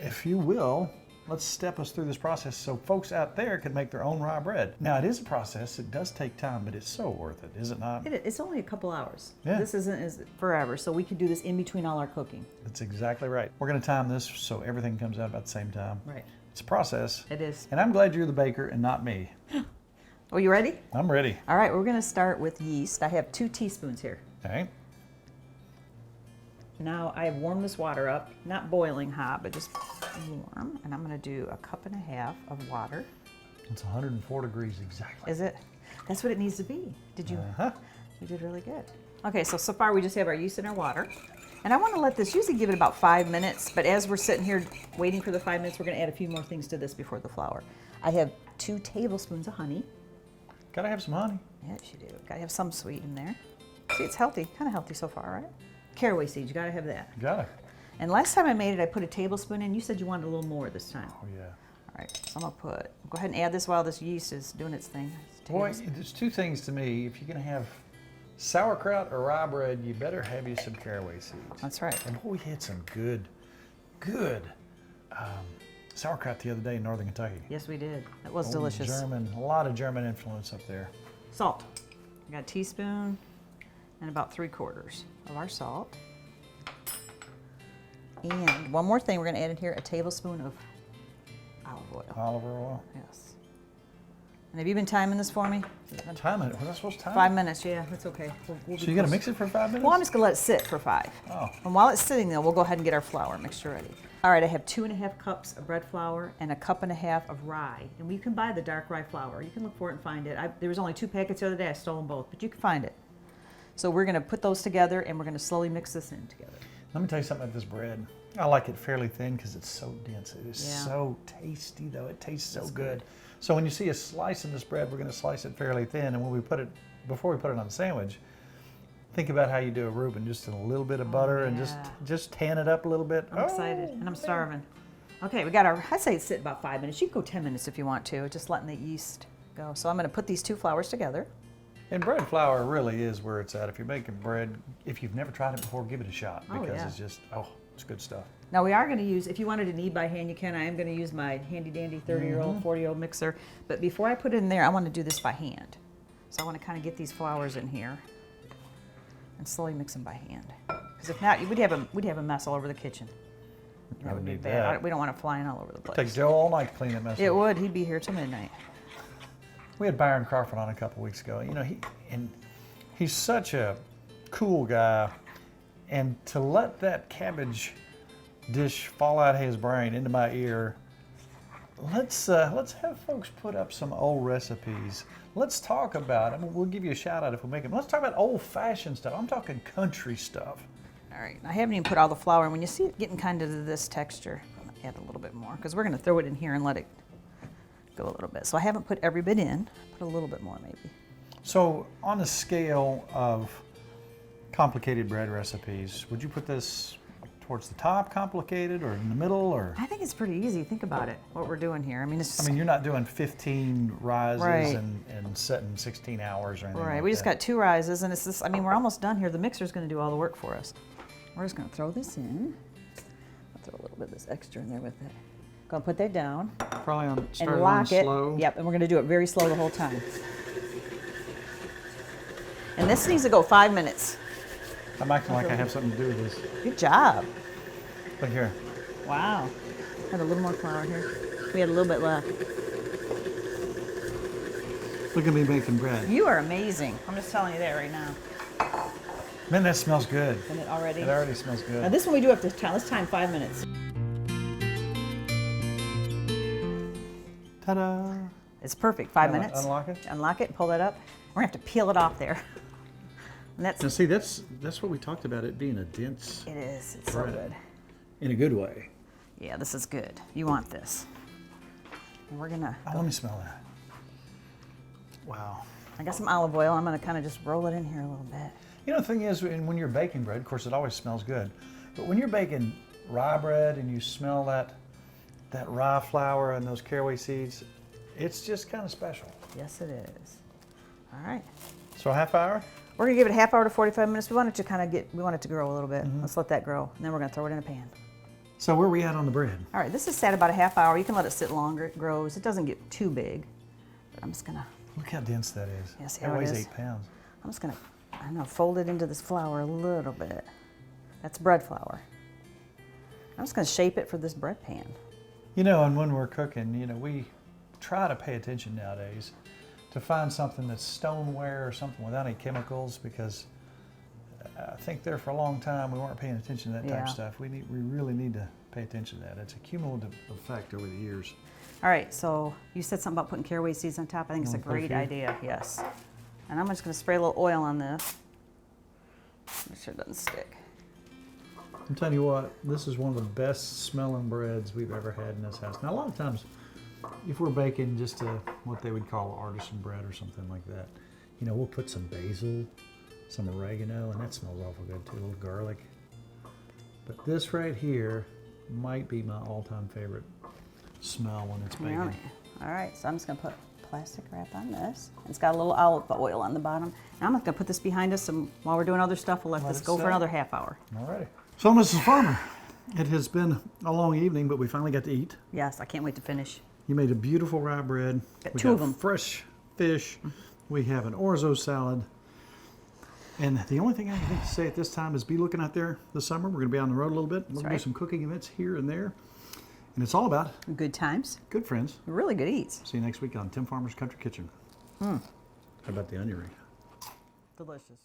if you will, let's step us through this process so folks out there can make their own rye bread. Now, it is a process. It does take time, but it's so worth it, is it not? It's only a couple hours. Yeah. This isn't forever, so we can do this in between all our cooking. That's exactly right. We're going to time this so everything comes out about the same time. Right. It's a process. It is. And I'm glad you're the baker and not me. Are you ready? I'm ready. All right, we're going to start with yeast. I have 2 teaspoons here. Okay. Now I have warmed this water up, not boiling hot, but just warm. And I'm going to do 1.5 cups of water. It's 104 degrees exactly. Is it? That's what it needs to be. Did you? Uh-huh. You did really good. Okay, so far we just have our yeast in our water. And I want to let this, usually give it about 5 minutes, but as we're sitting here waiting for the 5 minutes, we're going to add a few more things to this before the flour. I have 2 tablespoons of honey. Gotta have some honey. Yes, you do. Gotta have some sweet in there. See, it's healthy, kind of healthy so far, right? Caraway seeds, you gotta have that. Got it. And last time I made it, I put a tablespoon in. You said you wanted a little more this time. Oh, yeah. All right, so I'm gonna go ahead and add this while this yeast is doing its thing. Boy, there's 2 things to me. If you're gonna have sauerkraut or rye bread, you better have you some caraway seeds. That's right. And boy, we had some good sauerkraut the other day in northern Kentucky. Yes, we did. That was Old delicious. German, a lot of German influence up there. Salt. I got a teaspoon and about 3/4 of our salt. And one more thing, we're gonna add in here a tablespoon of olive oil. Olive oil. Yes. And have you been timing this for me? Time it. Was I supposed to time 5 it? minutes, yeah, that's okay. We'll So you gotta mix it for 5 minutes? Well, I'm just gonna let it sit for 5. Oh. And while it's sitting there, we'll go ahead and get our flour mixture ready. All right, I have 2.5 cups of bread flour and 1.5 cups of rye. And you can buy the dark rye flour. You can look for it and find it. There was only 2 packets the other day. I stole them both, but you can find it. So we're gonna put those together and we're gonna slowly mix this in together. Let me tell you something about this bread. I like it fairly thin because it's so dense. It is so tasty, though. It tastes so good. So when you see a slice in this bread, we're going to slice it fairly thin. And when we put it, before we put it on the sandwich, think about how you do a Reuben. Just a little bit of butter and just tan it up a little bit. I'm excited and I'm starving. Okay, we got our, I'd say sit about 5 minutes. You can go 10 minutes if you want to, just letting the yeast go. So I'm going to put these 2 flours together. And bread flour really is where it's at. If you're making bread, if you've never tried it before, give it a shot because it's just, it's good stuff. Now we are going to use, if you wanted to knead by hand, you can. I am going to use my handy dandy 30-year-old, 40-year-old mixer. But before I put it in there, I want to do this by hand. So I want to kind of get these flours in here and slowly mix them by hand. Because if not, we'd have a mess all over the kitchen. That would be bad. We don't want it flying all over the place. Take Joe all night to clean that mess up. It would. He'd be here till midnight. We had Byron Crawford on a couple weeks ago. You know, he's such a cool guy, and to let that cabbage dish fall out of his brain into my ear, let's have folks put up some old recipes. Let's talk about, I mean, we'll give you a shout out if we make them. Let's talk about old-fashioned stuff. I'm talking country stuff. All right, I haven't even put all the flour in. When you see it getting kind of to this texture, I'm gonna add a little bit more because we're gonna throw it in here and let it go a little bit. So I haven't put every bit in, put a little bit more maybe. So on a scale of complicated bread recipes, would you put this towards the top complicated or in the middle or? I think it's pretty easy. Think about it, what we're doing here. I mean, it's just, you're not doing 15 rises Right. and setting 16 hours or anything right. like We just that. got 2 rises and it's this, I mean, we're almost done here. The mixer's gonna do all the work for us. We're just gonna throw this in. I'll throw a little bit of this extra in there with it. Gonna put that down. Probably on And start lock on it. slow. Yep, and we're gonna do it very slow the whole time. And this needs to go 5 minutes. I'm acting like I have something to do with this. Good job. Look here. Wow. Had a little more flour here. We had a little bit left. Look at me making bread. You are amazing. I'm just telling you that right now. Man, that smells good. Isn't it already? It already smells Now good. this one we do have to time. Let's time 5 minutes. Ta-da. It's perfect. 5 minutes. Unlock it. Unlock it and pull that up. We're gonna have to peel it off there. And that's Now see, that's what we talked about, it being a dense it is. It's so bread. good. In a good way. Yeah, this is good. You want this. And we're gonna Oh, let me smell that. Wow. I got some olive oil. I'm gonna kind of just roll it in here a little bit. You know, the thing is, when you're baking bread, of course, it always smells good. But when you're baking rye bread and you smell that rye flour and those caraway seeds, it's just kind of special. Yes, it is. All right. So a half hour? We're gonna give it a half hour to 45 minutes. We want it to kind of we want it to grow a little bit. Let's let that grow. And then we're gonna throw it in a pan. So where are we at on the bread? All right, this is sat about a half hour. You can let it sit longer, it grows. It doesn't get too big. But I'm just gonna, Look how dense that is. Yeah, see that how it weighs is? 8 pounds. I'm just gonna, I don't know, fold it into this flour a little bit. That's bread flour. I'm just gonna shape it for this bread pan. You know, and when we're cooking, you know, we try to pay attention nowadays to find something that's stoneware or something without any chemicals, because I think there for a long time we weren't paying attention to that type Yeah. of stuff. We really need to pay attention to that. It's a cumulative effect over the years. All right, so you said something about putting caraway seeds on top. I think it's a Wanna put a great few? idea, yes. And I'm just gonna spray a little oil on this. Make sure it doesn't stick. I'm telling you what, this is one of the best smelling breads we've ever had in this house. Now, a lot of times, if we're baking just what they would call artisan bread or something like that, you know, we'll put some basil, some oregano, and that smells awful good too, a little garlic. But this right here might be my all-time favorite smell when it's baking. Yummy. All right, so I'm just gonna put plastic wrap on this. It's got a little olive oil on the bottom. Now I'm just gonna put this behind us, and while we're doing other stuff, we'll let this it go for set. another half hour. Alrighty. So, Mrs. Farmer, it has been a long evening, but we finally got to eat. Yes, I can't wait to finish. You made a beautiful rye bread. Got We two of them. Fresh fish. We have an orzo salad. And the only thing I can say at this time is be looking out there this summer. We're going to be on the road a little bit. We're going to do right. some cooking events here and there. And it's all about Good times, good friends. really good eats. See you next week on Tim Farmer's Country Kitchen. How about the onion ring? Delicious.